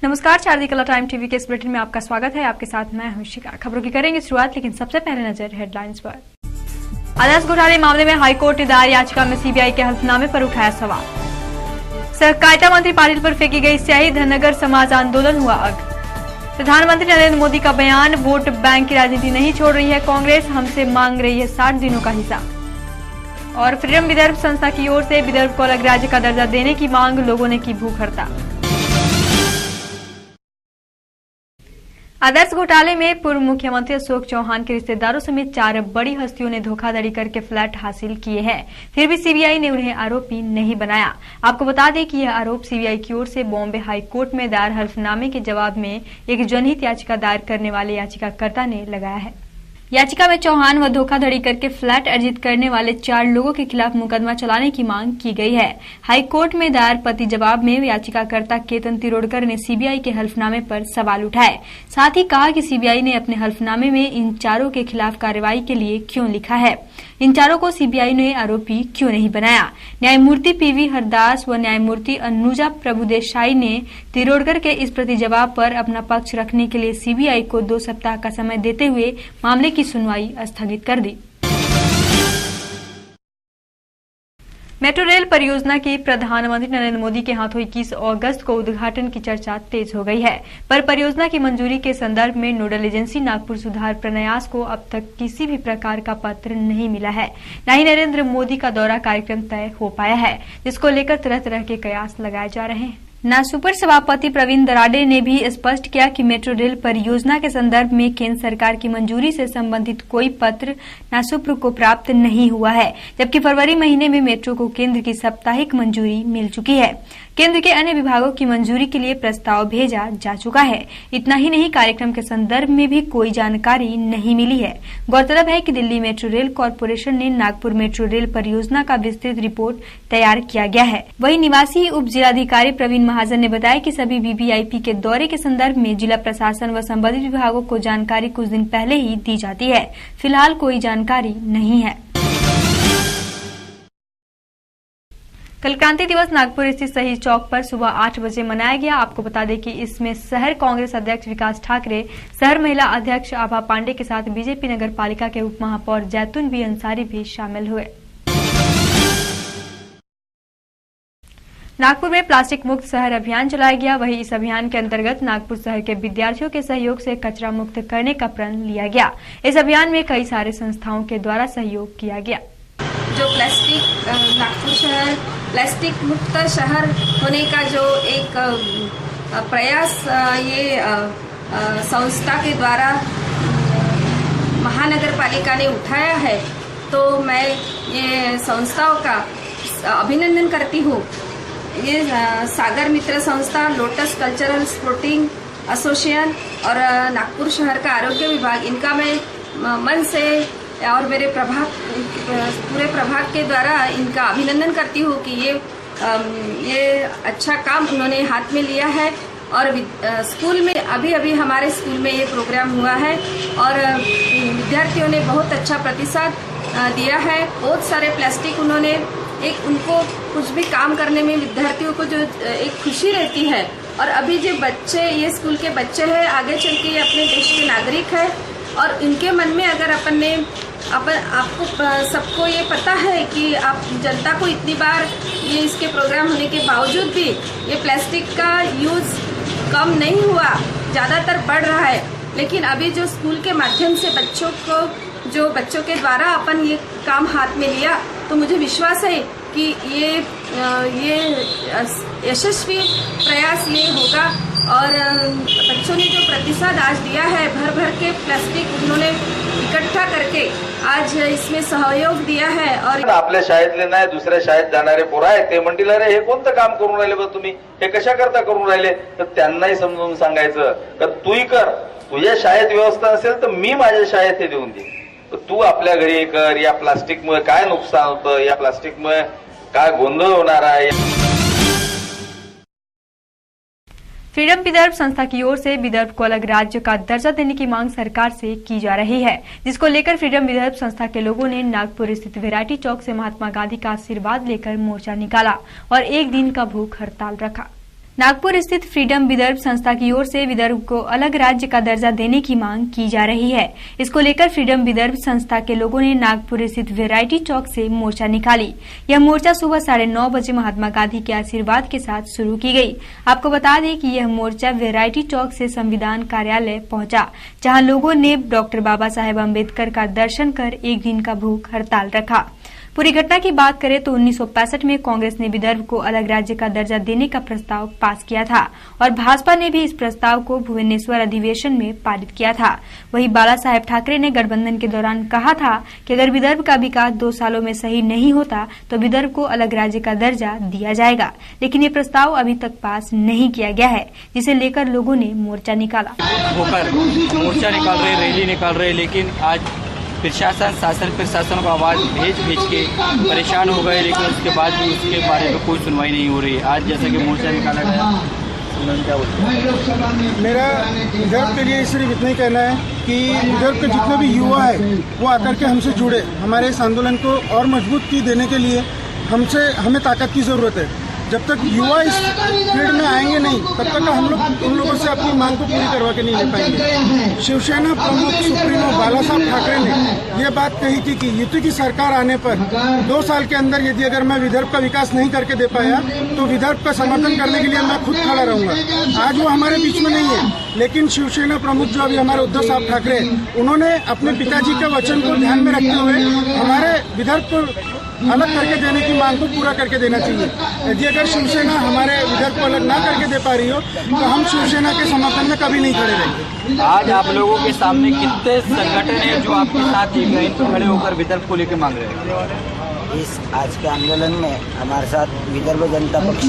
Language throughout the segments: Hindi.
नमस्कार, चारदी कला टाइम टीवी के इस बुलेटिन में आपका स्वागत है। आपके साथ मैं हूं शिखा। खबरों की करेंगे शुरुआत, लेकिन सबसे पहले नजर हेडलाइंस पर। आदर्श घोटाले मामले में हाईकोर्ट ने दायर याचिका में सीबीआई के हल्फनामे पर उठाया सवाल। सहकारिता मंत्री पाटिल पर फेंकी गई स्याही, धनगर समाज आंदोलन हुआ अग। प्रधानमंत्री नरेंद्र मोदी का बयान, वोट बैंक की राजनीति नहीं छोड़ रही है कांग्रेस, हमसे मांग रही है 60 दिनों का हिसाब। और फ्रीडम विदर्भ संस्था की ओर से विदर्भ को अलग राज्य का दर्जा देने की मांग, लोगों ने की भूख हड़ताल। आदर्श घोटाले में पूर्व मुख्यमंत्री अशोक चौहान के रिश्तेदारों समेत 4 बड़ी हस्तियों ने धोखाधड़ी करके फ्लैट हासिल किए हैं। फिर भी सीबीआई ने उन्हें आरोपी नहीं बनाया। आपको बता दें कि यह आरोप सीबीआई की ओर से बॉम्बे हाई कोर्ट में दायर हल्फनामे के जवाब में एक जनहित याचिका दायर करने वाले याचिकाकर्ता ने लगाया है। याचिका में चौहान व धोखाधड़ी करके फ्लैट अर्जित करने वाले 4 लोगों के खिलाफ मुकदमा चलाने की मांग की गई है। हाई कोर्ट में दायर प्रति जवाब में याचिकाकर्ता केतन तिरोडकर ने सीबीआई के हल्फनामे पर सवाल उठाए। साथ ही कहा कि सीबीआई ने अपने हल्फनामे में इन 4 के खिलाफ कार्रवाई के लिए क्यों लिखा है, इन 4 को सीबीआई ने आरोपी क्यों नहीं बनाया। न्यायमूर्ति पीवी हरदास व न्यायमूर्ति अनुजा प्रभुदेसाई ने तिरोडकर के इस प्रति जवाब पर अपना पक्ष रखने के लिए सीबीआई को 2 सप्ताह का समय देते हुए मामले की सुनवाई स्थगित कर दी। मेट्रो रेल परियोजना की प्रधानमंत्री नरेंद्र मोदी के हाथों 21 अगस्त को उद्घाटन की चर्चा तेज हो गई है, पर परियोजना की मंजूरी के संदर्भ में नोडल एजेंसी नागपुर सुधार प्रन्यास को अब तक किसी भी प्रकार का पत्र नहीं मिला है। न ही नरेंद्र मोदी का दौरा कार्यक्रम तय हो पाया है, जिसको लेकर तरह तरह के कयास लगाए जा रहे हैं। नासुपर सभापति प्रवीण दराडे ने भी स्पष्ट किया कि मेट्रो रेल परियोजना के संदर्भ में केंद्र सरकार की मंजूरी से संबंधित कोई पत्र नासुपर को प्राप्त नहीं हुआ है, जबकि फरवरी महीने में मेट्रो को केंद्र की साप्ताहिक मंजूरी मिल चुकी है। केंद्र के अन्य विभागों की मंजूरी के लिए प्रस्ताव भेजा जा चुका है। इतना ही नहीं, कार्यक्रम के संदर्भ में भी कोई जानकारी नहीं मिली है। गौरतलब है कि दिल्ली मेट्रो रेल कॉरपोरेशन ने नागपुर मेट्रो रेल परियोजना का विस्तृत रिपोर्ट तैयार किया गया है। वहीं निवासी उप जिलाधिकारी प्रवीण महाजन ने बताया कि सभी वीवीआईपी के दौरे के संदर्भ में जिला प्रशासन व संबंधित विभागों को जानकारी कुछ दिन पहले ही दी जाती है। फिलहाल कोई जानकारी नहीं है। कल क्रांति दिवस नागपुर स्थित शहीद चौक पर सुबह 8 बजे मनाया गया। आपको बता दें कि इसमें शहर कांग्रेस अध्यक्ष विकास ठाकरे, शहर महिला अध्यक्ष आभा पांडे के साथ बीजेपी नगर पालिका के उप महापौर जैतून बी अंसारी भी शामिल हुए। नागपुर में प्लास्टिक मुक्त शहर अभियान चलाया गया। वहीं इस अभियान के अंतर्गत नागपुर शहर के विद्यार्थियों के सहयोग से कचरा मुक्त करने का प्रण लिया गया। इस अभियान में कई सारे संस्थाओं के द्वारा सहयोग किया गया। जो प्लास्टिक नागपुर शहर प्लास्टिक मुक्त शहर होने का जो एक प्रयास ये संस्था के द्वारा महानगर पालिका ने उठाया है, तो मैं ये संस्थाओं का अभिनंदन करती हूँ। ये सागर मित्र संस्था, लोटस कल्चरल स्पोर्टिंग एसोसिएशन और नागपुर शहर का आरोग्य विभाग, इनका मैं मन से और मेरे पूरे प्रभाग के द्वारा इनका अभिनंदन करती हूँ कि ये अच्छा काम उन्होंने हाथ में लिया है। और स्कूल में अभी हमारे स्कूल में ये प्रोग्राम हुआ है और विद्यार्थियों ने बहुत अच्छा प्रतिसाद दिया है। बहुत सारे प्लास्टिक उन्होंने उनको कुछ भी काम करने में विद्यार्थियों को जो एक खुशी रहती है। और अभी जो बच्चे, ये स्कूल के बच्चे हैं, आगे चल के अपने देश के नागरिक है और इनके मन में अगर आपको सबको ये पता है कि आप जनता को इतनी बार ये इसके प्रोग्राम होने के बावजूद भी ये प्लास्टिक का यूज कम नहीं हुआ, ज़्यादातर बढ़ रहा है। लेकिन अभी जो स्कूल के माध्यम से बच्चों के द्वारा अपन ये काम हाथ में लिया, तो मुझे विश्वास है कि ये यशस्वी प्रयास ये होगा। और बच्चों ने जो प्रतिसाद आज दिया है, भर के प्लास्टिक उन्होंने इकट्ठा करके आज इसमें सहयोग दिया है। और आपल्या शाळेतले नाही दुसऱ्या शाळेत जाणारे पोरं आहेत, ते म्हणतील अरे हे कोणतं काम करून राहिले बा तुम्ही, हे कशा करता करून राहिले, तर त्यांनाही समजून सांगायचं का तूही कर, तुझ्या शाळेत व्यवस्था असेल तर मी माझ्या शाळेत हे देऊन देईन, तू आपल्या घरी कर। या प्लास्टिकमुळे काय नुकसान होतं, या प्लास्टिकमुळे काय गोंधळ होणार आहे। फ्रीडम विदर्भ संस्था की ओर से विदर्भ को अलग राज्य का दर्जा देने की मांग सरकार से की जा रही है, जिसको लेकर फ्रीडम विदर्भ संस्था के लोगों ने नागपुर स्थित वैरायटी चौक से महात्मा गांधी का आशीर्वाद लेकर मोर्चा निकाला और 1 दिन का भूख हड़ताल रखा। नागपुर स्थित फ्रीडम विदर्भ संस्था की ओर से विदर्भ को अलग राज्य का दर्जा देने की मांग की जा रही है। इसको लेकर फ्रीडम विदर्भ संस्था के लोगों ने नागपुर स्थित वैरायटी चौक से मोर्चा निकाली। यह मोर्चा सुबह 9:30 बजे महात्मा गांधी के आशीर्वाद के साथ शुरू की गई। आपको बता दें कि यह मोर्चा वैरायटी चौक से संविधान कार्यालय पहुंचा, जहां लोगों ने डॉक्टर बाबा साहेब अम्बेडकर का दर्शन कर एक दिन का भूख हड़ताल रखा। पूरी घटना की बात करें तो 1965 में कांग्रेस ने विदर्भ को अलग राज्य का दर्जा देने का प्रस्ताव पास किया था और भाजपा ने भी इस प्रस्ताव को भुवनेश्वर अधिवेशन में पारित किया था। वहीं बाला साहेब ठाकरे ने गठबंधन के दौरान कहा था कि अगर विदर्भ का विकास 2 सालों में सही नहीं होता तो विदर्भ को अलग राज्य का दर्जा दिया जाएगा, लेकिन ये प्रस्ताव अभी तक पास नहीं किया गया है, जिसे लेकर लोगों ने मोर्चा निकाला। मोर्चा निकाल रहे, रैली निकाल रहे, लेकिन आज प्रशासन को आवाज भेज के परेशान हो गए, लेकिन उसके बाद भी उसके बारे में कोई सुनवाई नहीं हो रही है। आज जैसा कि मोर्चा निकाला गया, क्या बोलते मेरा विदर्भ के लिए सिर्फ इतना ही कहना है कि विदर्भ के जितने भी युवा है वो आकर के हमसे जुड़े। हमारे इस आंदोलन को और मजबूती देने के लिए हमें ताकत की जरूरत है। जब तक युवा इस फील्ड में आएंगे नहीं, तब तक हम लोग उन लोगों से अपनी मांग को पूरी करवा के नहीं ले पाएंगे। शिवसेना प्रमुख सुप्रीमो बाला साहब ठाकरे ने यह बात कही थी कि युति की सरकार आने पर 2 साल के अंदर यदि अगर मैं विदर्भ का विकास नहीं करके दे पाया तो विदर्भ का समर्थन करने के लिए मैं खुद खड़ा रहूंगा। आज वो हमारे बीच में नहीं है, लेकिन शिवसेना प्रमुख जो अभी हमारे उद्धव साहब ठाकरे, उन्होंने अपने पिताजी के वचन को ध्यान में रखते हुए हमारे विदर्भ को अलग करके देने की मांग को पूरा करके देना चाहिए। यदि अगर शिवसेना हमारे विदर्भ को अलग ना करके दे पा रही हो तो हम शिवसेना के समर्थन में कभी नहीं खड़े रहेंगे। आज आप लोगों के सामने कितने संगठन है जो आपके साथ खड़े होकर विदर्भ को लेकर मांग रहे हैं? इस आज के आंदोलन में हमारे साथ विदर्भ जनता पक्ष,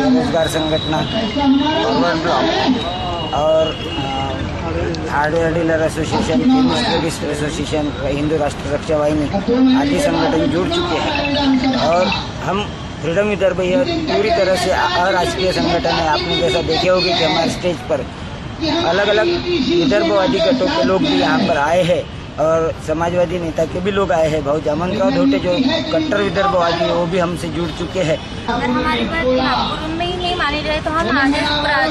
रोजगार संगठन, फॉरवर्ड ब्लॉक और hardware dealer association, chemist association, Hindu राष्ट्र रक्षा वाहिनी आदि संगठन जुड़ चुके हैं और हम फ्रीडम विदर्भ यह पूरी तरह से अराजकीय संगठन है। आपने जैसा देखे होंगे कि हमारे स्टेज पर अलग अलग विदर्भवादी गटों के लोग भी यहाँ पर आए हैं और समाजवादी नेता के भी लोग आए हैं। भाऊ जामनराव धोटे जो कट्टर विदर्भवादी है वो भी हमसे जुड़ चुके हैं। अगर हमारी बात नागपुर में ही नहीं मानी जाए तो हम आगे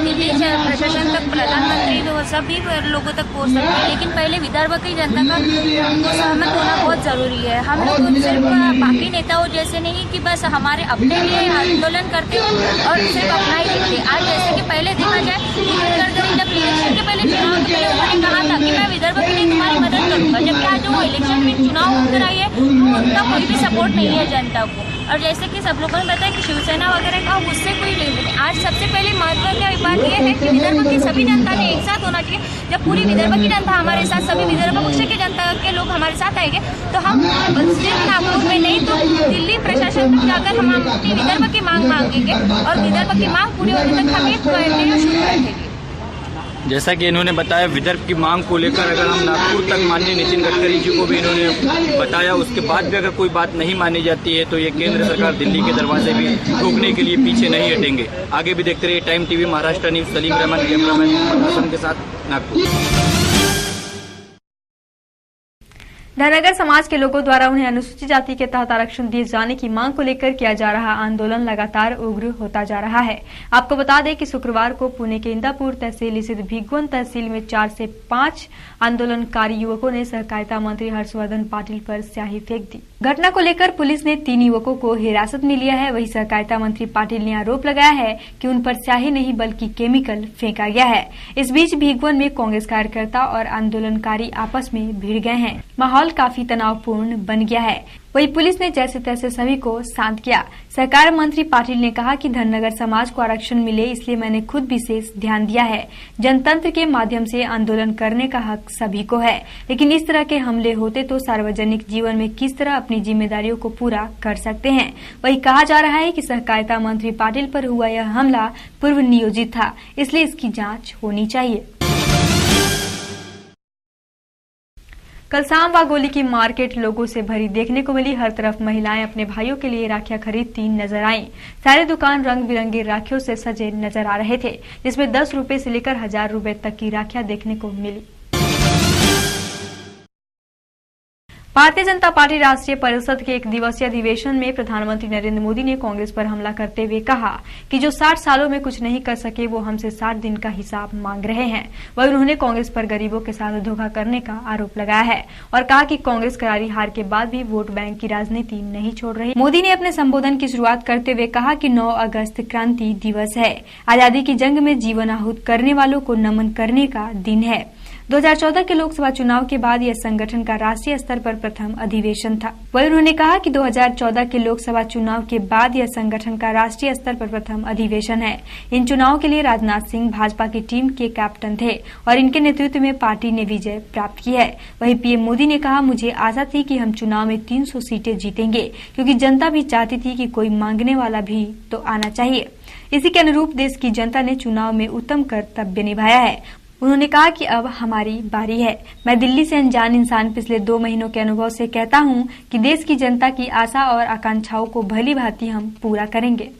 दिल्ली प्रशासन तक, प्रधानमंत्री तो सभी लोगों तक पहुँच सकते हैं, लेकिन पहले विदर्भ की जनता का को सहमत होना बहुत जरूरी है। हम लोग सिर्फ बाकी नेताओं जैसे नहीं कि बस हमारे अपने लिए आंदोलन करते और सिर्फ अपना ही देखते। आज जैसे कि पहले देखा जाए जब इलेक्शन के पहले चुनाव के पहले उन्होंने कहा था कि मैं विदर्भ के लिए तुम्हारी मदद करूँगा, जबकि आज वो इलेक्शन में चुनाव होकर आई है तो उनका कोई भी सपोर्ट नहीं है जनता को। और जैसे कि सब लोगों ने बताया कि शिवसेना वगैरह का उससे कोई लेन देन। आज सबसे पहले महत्व की बात यह है कि विदर्भ की सभी जनता ने एक साथ होना चाहिए। जब पूरी विदर्भ की जनता हमारे साथ, सभी विदर्भ पक्ष की जनता के लोग हमारे साथ आएंगे तो हम सिर्फ नागपुर में नहीं तो दिल्ली प्रशासन तक जाकर हम अपनी विदर्भ की मांग मांगेंगे और विदर्भ की मांग पूरी होने तक हम एक शुरू रखेंगे। जैसा कि इन्होंने बताया, विदर्भ की मांग को लेकर अगर हम नागपुर तक माननीय नितिन गडकरी जी को भी इन्होंने बताया, उसके बाद भी अगर कोई बात नहीं मानी जाती है तो ये केंद्र सरकार दिल्ली के दरवाजे भी रोकने के लिए पीछे नहीं हटेंगे। आगे भी देखते रहिए time TV Maharashtra news. Salim Rahman, cameraman के साथ, नागपुर। धनगर समाज के लोगों द्वारा उन्हें अनुसूचित जाति के तहत आरक्षण दिए जाने की मांग को लेकर किया जा रहा आंदोलन लगातार उग्र होता जा रहा है। आपको बता दें कि शुक्रवार को पुणे के इंदापुर तहसील स्थित भिगवण तहसील में 4 से 5 आंदोलनकारी युवकों ने सहकारिता मंत्री हर्षवर्धन पाटिल पर स्याही फेंक दी। घटना को लेकर पुलिस ने 3 युवकों को हिरासत में लिया है। वहीं सहकारिता मंत्री पाटिल ने आरोप लगाया है कि उन पर स्याही नहीं बल्कि केमिकल फेंका गया है। इस बीच भिगवण में कांग्रेस कार्यकर्ता और आंदोलनकारी आपस में भिड़ गए हैं। माहौल काफी तनावपूर्ण बन गया है। वहीं पुलिस ने जैसे तैसे सभी को शांत किया। सहकार मंत्री पाटिल ने कहा कि धनगर समाज को आरक्षण मिले इसलिए मैंने खुद विशेष ध्यान दिया है। जनतंत्र के माध्यम से आंदोलन करने का हक सभी को है, लेकिन इस तरह के हमले होते तो सार्वजनिक जीवन में किस तरह अपनी जिम्मेदारियों को पूरा कर सकते हैं। वही कहा जा रहा है कि सहकारिता मंत्री पाटिल पर हुआ यह हमला पूर्व नियोजित था, इसलिए इसकी जाँच होनी चाहिए। कल शाम वागोली की मार्केट लोगों से भरी देखने को मिली। हर तरफ महिलाएं अपने भाइयों के लिए राखियां खरीदती नजर आईं। सारे दुकान रंग बिरंगी राखियों से सजे नजर आ रहे थे, जिसमें 10 रुपए से लेकर 1000 रुपए तक की राखियां देखने को मिली। भारतीय जनता पार्टी राष्ट्रीय परिषद के 1 दिवसीय अधिवेशन में प्रधानमंत्री नरेंद्र मोदी ने कांग्रेस पर हमला करते हुए कहा कि जो 60 सालों में कुछ नहीं कर सके वो हमसे 60 दिन का हिसाब मांग रहे हैं। वहीं उन्होंने कांग्रेस पर गरीबों के साथ धोखा करने का आरोप लगाया है और कहा कि कांग्रेस करारी हार के बाद भी वोट बैंक की राजनीति नहीं छोड़ रही। मोदी ने अपने संबोधन की शुरुआत करते हुए कहा कि 9 अगस्त क्रांति दिवस है, आजादी की जंग में जीवन आहूत करने वालों को नमन करने का दिन है। 2014 के लोकसभा चुनाव के बाद यह संगठन का राष्ट्रीय स्तर पर प्रथम अधिवेशन था। वहीं उन्होंने कहा कि 2014 के लोकसभा चुनाव के बाद यह संगठन का राष्ट्रीय स्तर पर प्रथम अधिवेशन है। इन चुनावों के लिए राजनाथ सिंह भाजपा की टीम के कैप्टन थे और इनके नेतृत्व में पार्टी ने विजय प्राप्त की है। वहीं पीएम मोदी ने कहा, मुझे आशा थी कि हम चुनाव में 300 सीटें जीतेंगे क्योंकि जनता भी चाहती थी कि कोई मांगने वाला भी तो आना चाहिए। इसी के अनुरूप देश की जनता ने चुनाव में उत्तम कर्तव्य निभाया है। उन्होंने कहा कि अब हमारी बारी है। मैं दिल्ली से अनजान इंसान पिछले 2 महीनों के अनुभव से कहता हूं कि देश की जनता की आशा और आकांक्षाओं को भली भांति हम पूरा करेंगे।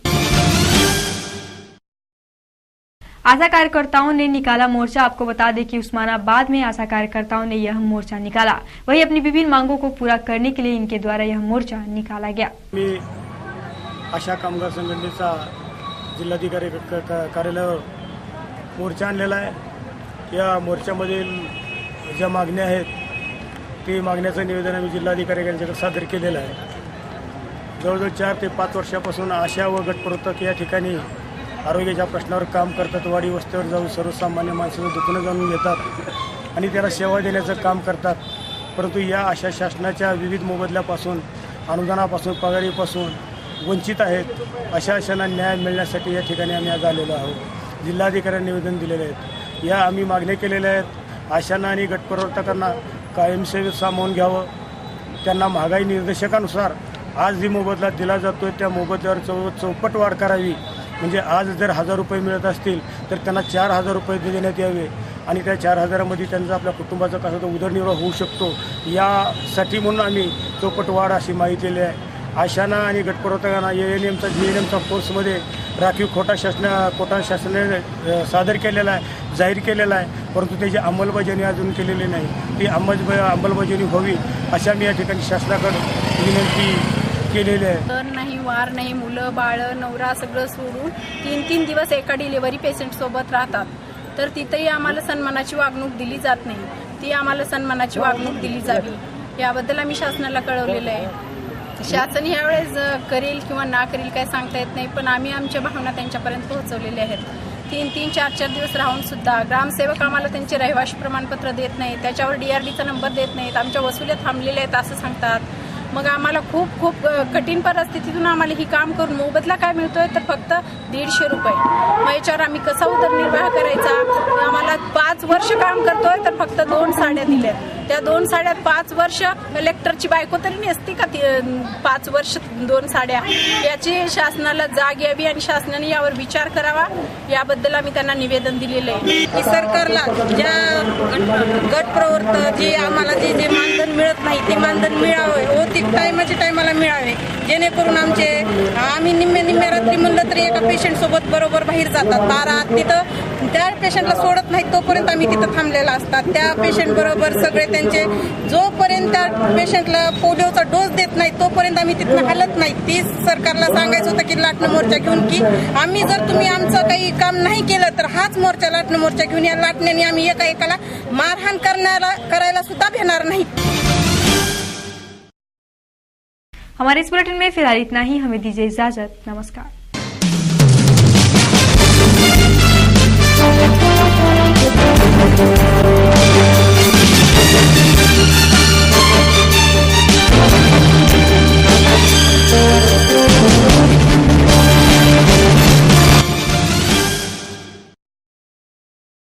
आशा कार्यकर्ताओं ने निकाला मोर्चा। आपको बता दें कि उस्मानाबाद में आशा कार्यकर्ताओं ने यह मोर्चा निकाला। वहीं अपनी विभिन्न मांगों को पूरा करने के लिए इनके द्वारा यह मोर्चा निकाला गया। आशा कामगार संघटनेचा जिल्हाधिकारी कार्यालयावर मोर्चा आणलेला आहे। या मोर्चामधील ज्या मागण्या आहेत ते मागण्याचं निवेदन आम्ही जिल्हाधिकारी यांच्याकडे सादर केलेलं आहे। जवळजवळ 4 ते 5 वर्षापासून आशा व गटप्रवर्तक या ठिकाणी आरोग्याच्या प्रश्नावर काम करतात। वाडी वस्त्यावर जाऊन सर्वसामान्य माणसाचं दुखणं जाणून घेतात आणि त्याला सेवा देण्याचं काम करतात। परंतु या आशा शासनाच्या विविध मोबदल्यापासून, अनुदानापासून, पगारीपासून वंचित आहेत। अशा आशांना न्याय मिळण्यासाठी या ठिकाणी आम्ही आज आलेलो आहोत। जिल्हाधिकाऱ्यांनी निवेदन दिलेले आहेत। या आम्ही मागण्या केलेल्या आहेत। आशांना आणि गटप्रवर्तकांना कायमस्वरूपी सामावून घ्यावं। त्यांना महागाई निर्देशकानुसार आज जी मोबदला दिला जातोय त्या मोबदल्यावर चौपट वाढ करावी। म्हणजे आज जर 1000 रुपये मिळत असतील तर त्यांना 4000 रुपये देण्यात यावे आणि त्या 4000 मध्ये त्यांचा आपल्या कुटुंबाचा कसा तो उदरनिर्वाह होऊ शकतो यासाठी म्हणून आम्ही चौपट वाढ अशी मागितलेली आहे। आशांना आणि गटप्रवर्तकांना एएनएमचा जीएनएमचा कोर्समध्ये राखीव कोटा शासनाने सादर केलेला आहे, जाहीर केलेला आहे, परंतु त्याची अंमलबजावणी अजून केलेली नाही। ती अंमलबजावणी व्हावी अशा मी या ठिकाणी शासनाकडे विनंती केलेली आहे। तर नाही, वार नाही, मुलं बाळ नवरा सगळं सोडून 3-3 दिवस एका डिलिव्हरी पेशंट सोबत राहतात। तर तिथेही आम्हाला सन्मानाची वागणूक दिली जात नाही। ती आम्हाला सन्मानाची वागणूक दिली जावी याबद्दल आम्ही शासनाला कळवलेलं आहे। शासन यावेळेस करेल किंवा ना करेल काय सांगता येत नाही, पण आम्ही आमच्या भावना त्यांच्यापर्यंत पोहोचवलेल्या आहेत। 3-3, 4-4 दिवस राहून सुद्धा ग्रामसेवक आम्हाला त्यांचे रहिवाशी प्रमाणपत्र देत नाहीत, त्याच्यावर DRDचा नंबर देत नाहीत, आमच्या वसुल्या थांबलेल्या आहेत असं सांगतात। मग आम्हाला खूप कठीण परिस्थितीतून आम्हाला ही काम करून मोबदला काय मिळतोय तर फक्त 150 रुपये। मग याच्यावर आम्ही कसा उदरनिर्वाह करायचा? आम्हाला 5 वर्ष काम करतोय तर फक्त 2 साड्या दिल्यात। त्या 2 साड्यात 5 वर्ष कलेक्टरची बायको तरी नेसती का? 5 वर्ष 2 साड्या याची शासनाला जाग यावी आणि शासनाने यावर विचार करावा याबद्दल आम्ही त्यांना निवेदन दिलेलं आहे की सरकारला ज्या गट प्रवर्तक जे आम्हाला जे मानधन मिळत नाही ते मानधन मिळावे, ते टायमाला मिळावे, जेणेकरून आम्ही निम्म्या रात्री म्हणलं तरी एका पेशंट सोबत बरोबर बाहेर जातात 12 तिथं त्या पेशंटला सोडत नाही तोपर्यंत आम्ही तिथं थांबलेला असतात। त्या पेशंट बरोबर सगळे त्यांचे जोपर्यंत त्या पेशंटला पोलिओचा डोस देत नाही तोपर्यंत आम्ही तिथनं हलत नाही। ती सरकारला सांगायचं होतं की लाटणं मोर्चा घेऊन की आम्ही जर तुम्ही आमचं काही काम नाही केलं तर हाच मोर्चा लाटणं मोर्चा घेऊन या लाटण्याने आम्ही एकाला मारहाण करायला सुद्धा भेटणार नाही। हमारे इस बुलेटिन में फिलहाल इतना ही। हमें दीजिए इजाजत। नमस्कार।